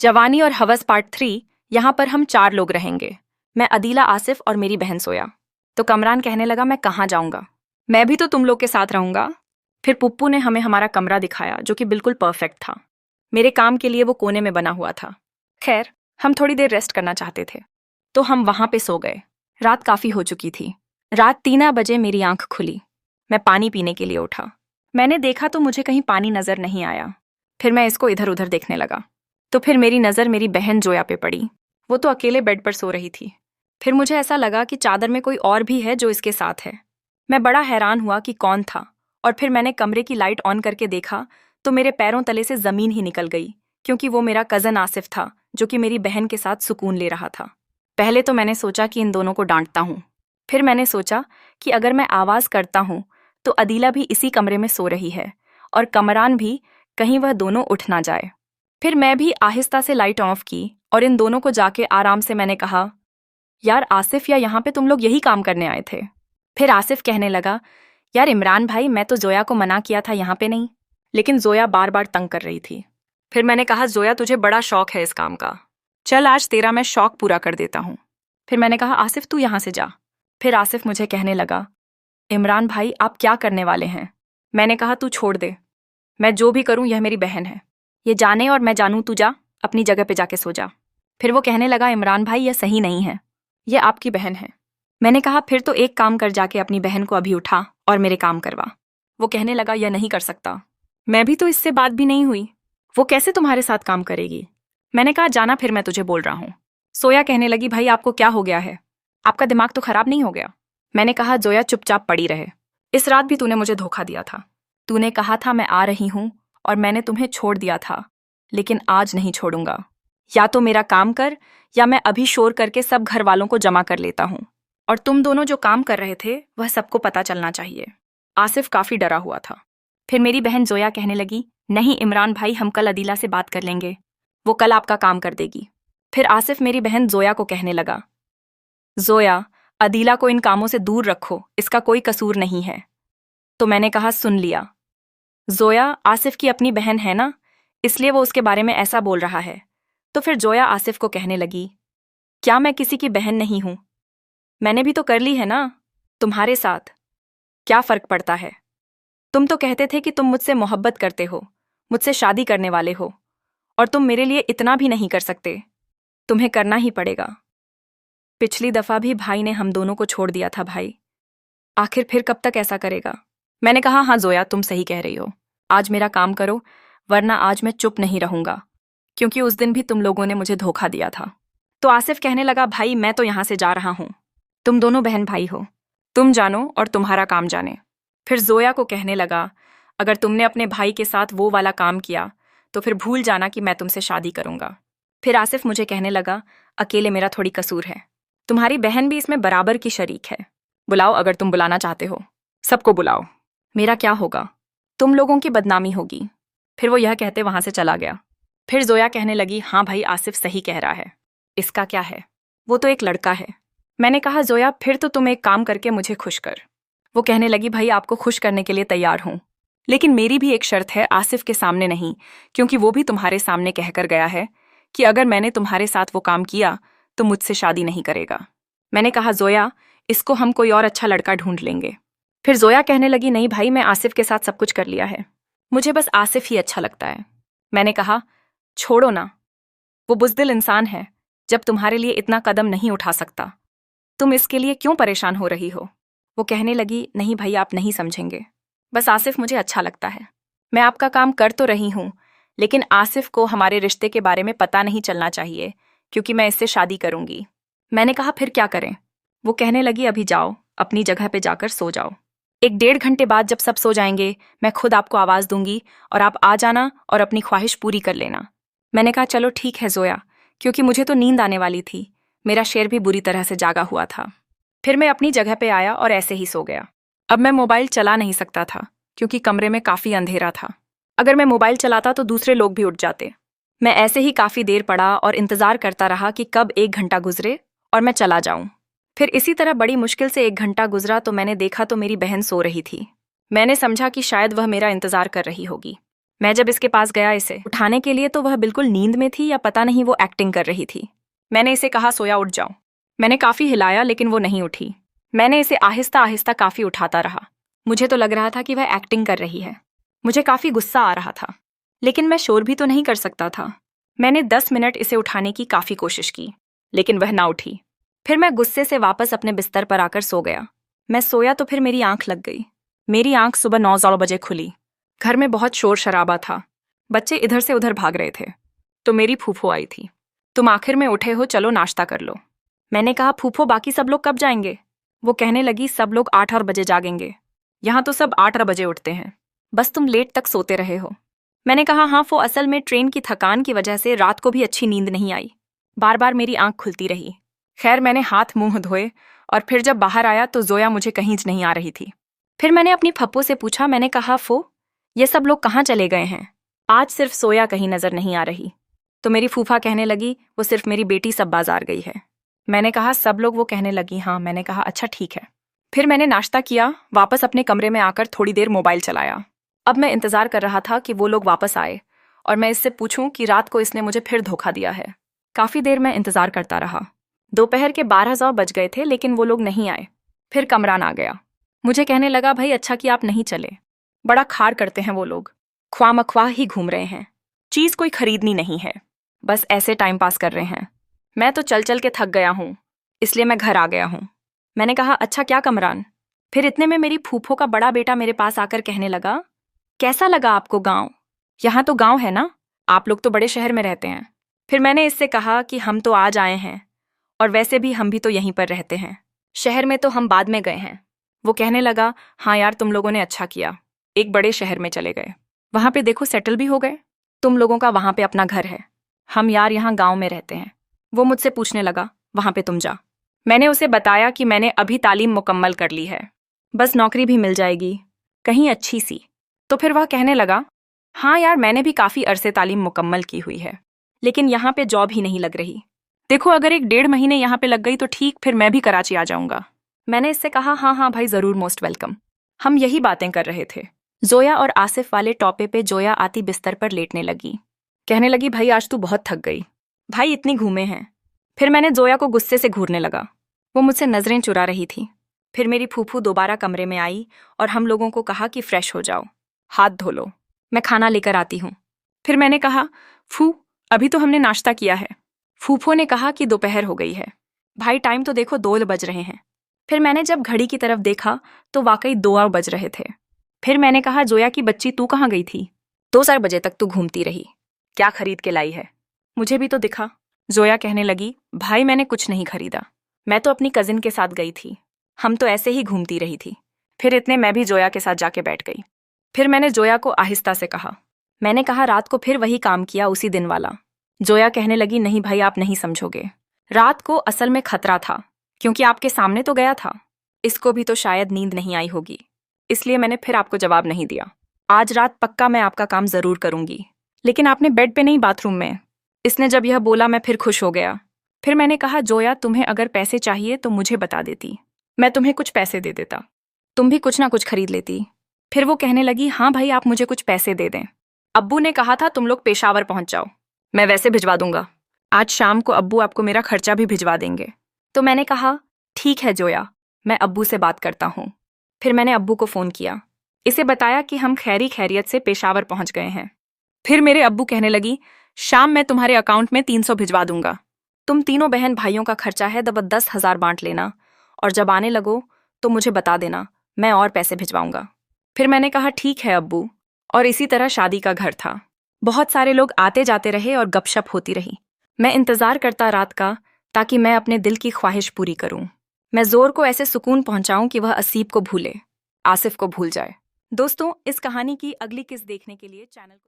जवानी और हवस पार्ट 3। यहाँ पर हम 4 लोग रहेंगे। मैं, अदीला, आसिफ और मेरी बहन सोया। तो कमरान कहने लगा, मैं कहाँ जाऊंगा, मैं भी तो तुम लोग के साथ रहूंगा। फिर पुप्पू ने हमें हमारा कमरा दिखाया जो कि बिल्कुल परफेक्ट था। मेरे काम के लिए वो कोने में बना हुआ था। खैर, हम थोड़ी देर रेस्ट करना चाहते थे तो हम वहां पे सो गए। रात काफी हो चुकी थी। रात 3 बजे मेरी आंख खुली। मैं पानी पीने के लिए उठा। मैंने देखा तो मुझे कहीं पानी नजर नहीं आया। फिर मैं इसको इधर उधर देखने लगा तो फिर मेरी नज़र मेरी बहन जोया पे पड़ी। वो तो अकेले बेड पर सो रही थी। फिर मुझे ऐसा लगा कि चादर में कोई और भी है जो इसके साथ है। मैं बड़ा हैरान हुआ कि कौन था, और फिर मैंने कमरे की लाइट ऑन करके देखा तो मेरे पैरों तले से ज़मीन ही निकल गई, क्योंकि वो मेरा कज़न आसिफ था जो कि मेरी बहन के साथ सुकून ले रहा था। पहले तो मैंने सोचा कि इन दोनों को डांटता हूँ। फिर मैंने सोचा कि अगर मैं आवाज़ करता हूँ तो अदीला भी इसी कमरे में सो रही है और कमरान भी, कहीं वह दोनों उठ ना जाए। फिर मैं भी आहिस्ता से लाइट ऑफ की और इन दोनों को जाके आराम से मैंने कहा, यार आसिफ, या यहाँ पे तुम लोग यही काम करने आए थे? फिर आसिफ कहने लगा, यार इमरान भाई, मैं तो जोया को मना किया था यहाँ पे नहीं, लेकिन जोया बार बार तंग कर रही थी। फिर मैंने कहा, जोया तुझे बड़ा शौक है इस काम का, चल आज तेरा मैं शौक पूरा कर देता हूँ। फिर मैंने कहा, आसिफ तू यहाँ से जा। फिर आसिफ मुझे कहने लगा, इमरान भाई आप क्या करने वाले हैं? मैंने कहा, तू छोड़ दे, मैं जो भी करूँ यह मेरी बहन है, ये जाने और मैं जानूं, तू जा अपनी जगह पे जाके सो जा। फिर वो कहने लगा, इमरान भाई यह सही नहीं है, ये आपकी बहन है। मैंने कहा, फिर तो एक काम कर, जाके अपनी बहन को अभी उठा और मेरे काम करवा। वो कहने लगा, यह नहीं कर सकता, मैं भी तो इससे बात भी नहीं हुई, वो कैसे तुम्हारे साथ काम करेगी? मैंने कहा, जाना, फिर मैं तुझे बोल रहा हूँ। सोया कहने लगी, भाई आपको क्या हो गया है, आपका दिमाग तो खराब नहीं हो गया? मैंने कहा, जोया चुपचाप पड़ी रहे, इस रात भी तूने मुझे धोखा दिया था। तूने कहा था मैं आ रही हूँ और मैंने तुम्हें छोड़ दिया था, लेकिन आज नहीं छोड़ूंगा। या तो मेरा काम कर, या मैं अभी शोर करके सब घर वालों को जमा कर लेता हूँ, और तुम दोनों जो काम कर रहे थे वह सबको पता चलना चाहिए। आसिफ काफी डरा हुआ था। फिर मेरी बहन जोया कहने लगी, नहीं इमरान भाई, हम कल अदीला से बात कर लेंगे, वो कल आपका काम कर देगी। फिर आसिफ मेरी बहन जोया को कहने लगा, जोया, अदीला को इन कामों से दूर रखो, इसका कोई कसूर नहीं है। तो मैंने कहा, सुन लिया। जोया आसिफ की अपनी बहन है ना, इसलिए वो उसके बारे में ऐसा बोल रहा है। तो फिर जोया आसिफ को कहने लगी, क्या मैं किसी की बहन नहीं हूं? मैंने भी तो कर ली है ना तुम्हारे साथ, क्या फर्क पड़ता है? तुम तो कहते थे कि तुम मुझसे मोहब्बत करते हो, मुझसे शादी करने वाले हो, और तुम मेरे लिए इतना भी नहीं कर सकते, तुम्हें करना ही पड़ेगा। पिछली दफा भी भाई ने हम दोनों को छोड़ दिया था भाई, आखिर फिर कब तक ऐसा करेगा? मैंने कहा, हाँ जोया तुम सही कह रही हो, आज मेरा काम करो, वरना आज मैं चुप नहीं रहूंगा, क्योंकि उस दिन भी तुम लोगों ने मुझे धोखा दिया था। तो आसिफ कहने लगा, भाई मैं तो यहाँ से जा रहा हूँ, तुम दोनों बहन भाई हो, तुम जानो और तुम्हारा काम जाने। फिर जोया को कहने लगा, अगर तुमने अपने भाई के साथ वो वाला काम किया तो फिर भूल जाना कि मैं तुमसे शादी करूंगा। फिर आसिफ मुझे कहने लगा, अकेले मेरा थोड़ी कसूर है, तुम्हारी बहन भी इसमें बराबर की शरीक है, बुलाओ अगर तुम बुलाना चाहते हो, सबको बुलाओ, मेरा क्या होगा, तुम लोगों की बदनामी होगी। फिर वो यह कहते वहां से चला गया। फिर जोया कहने लगी, हाँ भाई आसिफ सही कह रहा है, इसका क्या है, वो तो एक लड़का है। मैंने कहा, जोया फिर तो तुम एक काम करके मुझे खुश कर। वो कहने लगी, भाई आपको खुश करने के लिए तैयार हूं, लेकिन मेरी भी एक शर्त है, आसिफ के सामने नहीं, क्योंकि वो भी तुम्हारे सामने कहकर गया है कि अगर मैंने तुम्हारे साथ वो काम किया तो मुझसे शादी नहीं करेगा। मैंने कहा, जोया इसको हम कोई और अच्छा लड़का ढूंढ लेंगे। फिर जोया कहने लगी, नहीं भाई, मैं आसिफ के साथ सब कुछ कर लिया है, मुझे बस आसिफ ही अच्छा लगता है। मैंने कहा, छोड़ो ना, वो बुज़दिल इंसान है, जब तुम्हारे लिए इतना कदम नहीं उठा सकता, तुम इसके लिए क्यों परेशान हो रही हो? वो कहने लगी, नहीं भाई आप नहीं समझेंगे, बस आसिफ मुझे अच्छा लगता है, मैं आपका काम कर तो रही हूँ, लेकिन आसिफ को हमारे रिश्ते के बारे में पता नहीं चलना चाहिए, क्योंकि मैं इससे शादी करूंगी। मैंने कहा, फिर क्या करें? वो कहने लगी, अभी जाओ अपनी जगह पे जाकर सो जाओ, 1-1.5 घंटे बाद जब सब सो जाएंगे मैं खुद आपको आवाज़ दूंगी और आप आ जाना और अपनी ख्वाहिश पूरी कर लेना। मैंने कहा, चलो ठीक है जोया, क्योंकि मुझे तो नींद आने वाली थी, मेरा शेर भी बुरी तरह से जागा हुआ था। फिर मैं अपनी जगह पे आया और ऐसे ही सो गया। अब मैं मोबाइल चला नहीं सकता था, क्योंकि कमरे में काफ़ी अंधेरा था। अगर मैं मोबाइल चलाता तो दूसरे लोग भी उठ जाते। मैं ऐसे ही काफ़ी देर पड़ा और इंतज़ार करता रहा कि कब 1 घंटा गुजरे और मैं चला जाऊं। फिर इसी तरह बड़ी मुश्किल से 1 घंटा गुजरा तो मैंने देखा तो मेरी बहन सो रही थी। मैंने समझा कि शायद वह मेरा इंतज़ार कर रही होगी। मैं जब इसके पास गया इसे उठाने के लिए तो वह बिल्कुल नींद में थी या पता नहीं वो एक्टिंग कर रही थी। मैंने इसे कहा सोया उठ जाओ। मैंने काफ़ी हिलाया लेकिन वो नहीं उठी। मैंने इसे आहिस्ता आहिस्ता काफ़ी उठाता रहा। मुझे तो लग रहा था कि वह एक्टिंग कर रही है। मुझे काफ़ी गुस्सा आ रहा था, लेकिन मैं शोर भी तो नहीं कर सकता था। मैंने 10 मिनट इसे उठाने की काफ़ी कोशिश की, लेकिन वह ना उठी। फिर मैं गुस्से से वापस अपने बिस्तर पर आकर सो गया। मैं सोया तो फिर मेरी आंख लग गई। मेरी आंख सुबह 9 बजे खुली। घर में बहुत शोर शराबा था। बच्चे इधर से उधर भाग रहे थे। तो मेरी फूफो आई थी। तुम आखिर में उठे हो, चलो नाश्ता कर लो। मैंने कहा फूफो बाकी सब लोग कब जाएंगे? वो कहने लगी सब लोग 8 बजे जागेंगे। यहाँ तो सब 8 बजे उठते हैं, बस तुम लेट तक सोते रहे हो। मैंने कहा हाँ, वो असल में ट्रेन की थकान की वजह से रात को भी अच्छी नींद नहीं आई। बार बार मेरी आंख खुलती रही। खैर मैंने हाथ मुंह धोए और फिर जब बाहर आया तो जोया मुझे कहीं नहीं आ रही थी। फिर मैंने अपनी फप्पो से पूछा, मैंने कहा फो ये सब लोग कहाँ चले गए हैं? आज सिर्फ सोया कहीं नजर नहीं आ रही। तो मेरी फूफा कहने लगी वो सिर्फ मेरी बेटी सब बाजार गई है। मैंने कहा सब लोग? वो कहने लगी हाँ। मैंने कहा अच्छा ठीक है। फिर मैंने नाश्ता किया, वापस अपने कमरे में आकर थोड़ी देर मोबाइल चलाया। अब मैं इंतजार कर रहा था कि वो लोग वापस आए और मैं इससे पूछूं कि रात को इसने मुझे फिर धोखा दिया है। काफ़ी देर मैं इंतजार करता रहा। दोपहर के 12 बज गए थे लेकिन वो लोग नहीं आए। फिर कमरान आ गया। मुझे कहने लगा भाई अच्छा कि आप नहीं चले, बड़ा खार करते हैं वो लोग, ख्वामख्वाह ही घूम रहे हैं, चीज़ कोई खरीदनी नहीं है, बस ऐसे टाइम पास कर रहे हैं। मैं तो चल चल के थक गया हूँ, इसलिए मैं घर आ गया हूँ। मैंने कहा अच्छा क्या कमरान? फिर इतने में मेरी फूफो का बड़ा बेटा मेरे पास आकर कहने लगा कैसा लगा आपको गांव? यहाँ तो गांव है ना, आप लोग तो बड़े शहर में रहते हैं। फिर मैंने इससे कहा कि हम तो आज आए हैं और वैसे भी हम भी तो यहीं पर रहते हैं, शहर में तो हम बाद में गए हैं। वो कहने लगा हाँ यार तुम लोगों ने अच्छा किया, एक बड़े शहर में चले गए, वहाँ पे देखो सेटल भी हो गए, तुम लोगों का वहाँ पे अपना घर है, हम यार यहाँ गाँव में रहते हैं। वो मुझसे पूछने लगा वहाँ पे तुम जा। मैंने उसे बताया कि मैंने अभी तालीम मुकम्मल कर ली है, बस नौकरी भी मिल जाएगी कहीं अच्छी सी। तो फिर वह कहने लगा हाँ यार मैंने भी काफ़ी अरसे तालीम मुकम्मल की हुई है, लेकिन यहाँ पे जॉब ही नहीं लग रही। देखो अगर 1-1.5 महीने यहाँ पे लग गई तो ठीक, फिर मैं भी कराची आ जाऊँगा। मैंने इससे कहा हाँ हाँ भाई ज़रूर, मोस्ट वेलकम। हम यही बातें कर रहे थे। जोया और आसिफ वाले टॉपे पे जोया आती बिस्तर पर लेटने लगी। कहने लगी भाई आज तू बहुत थक गई, भाई इतनी घूमे हैं। फिर मैंने जोया को गुस्से से घूरने लगा। वो मुझसे नज़रें चुरा रही थी। फिर मेरी फूफू दोबारा कमरे में आई और हम लोगों को कहा कि फ्रेश हो जाओ, हाथ धो लो, मैं खाना लेकर आती हूँ। फिर मैंने कहा फू अभी तो हमने नाश्ता किया है। फूफो ने कहा कि दोपहर हो गई है, भाई टाइम तो देखो 2 बज रहे हैं। फिर मैंने जब घड़ी की तरफ देखा तो वाकई 2 बज रहे थे। फिर मैंने कहा जोया की बच्ची तू कहाँ गई थी? 2 बजे तक तू घूमती रही, क्या खरीद के लाई है? मुझे भी तो दिखा। जोया कहने लगी भाई मैंने कुछ नहीं खरीदा, मैं तो अपनी कजिन के साथ गई थी, हम तो ऐसे ही घूमती रही थी। फिर इतने मैं भी जोया के साथ जाके बैठ गई। फिर मैंने जोया को आहिस्ता से कहा, मैंने कहा रात को फिर वही काम किया उसी दिन वाला। जोया कहने लगी नहीं भाई आप नहीं समझोगे, रात को असल में खतरा था क्योंकि आपके सामने तो गया था। इसको भी तो शायद नींद नहीं आई होगी, इसलिए मैंने फिर आपको जवाब नहीं दिया। आज रात पक्का मैं आपका काम जरूर करूंगी, लेकिन आपने बेड पे नहीं बाथरूम में। इसने जब यह बोला मैं फिर खुश हो गया। फिर मैंने कहा जोया तुम्हें अगर पैसे चाहिए तो मुझे बता देती, मैं तुम्हें कुछ पैसे दे देता, तुम भी कुछ ना कुछ खरीद लेती। फिर वो कहने लगी हाँ भाई आप मुझे कुछ पैसे दे दें, अब्बू ने कहा था तुम लोग पेशावर पहुंच जाओ, मैं वैसे भिजवा दूंगा, आज शाम को अब्बू आपको मेरा खर्चा भी भिजवा देंगे। तो मैंने कहा ठीक है जोया, मैं अब्बू से बात करता हूँ। फिर मैंने अब्बू को फ़ोन किया, इसे बताया कि हम खैरी खैरियत से पेशावर पहुंच गए हैं। फिर मेरे अब्बू कहने लगी शाम मैं तुम्हारे अकाउंट में 300 भिजवा दूंगा, तुम तीनों बहन भाइयों का खर्चा है 10,000 बांट लेना, और जब आने लगो तो मुझे बता देना, मैं और पैसे भिजवाऊंगा। फिर मैंने कहा ठीक है अब्बू, और इसी तरह शादी का घर था। बहुत सारे लोग आते जाते रहे और गपशप होती रही। मैं इंतज़ार करता रात का, ताकि मैं अपने दिल की ख्वाहिश पूरी करूं। मैं जोर को ऐसे सुकून पहुंचाऊं कि वह असीब को भूले, आसिफ को भूल जाए। दोस्तों इस कहानी की अगली किस्त देखने के लिए चैनल को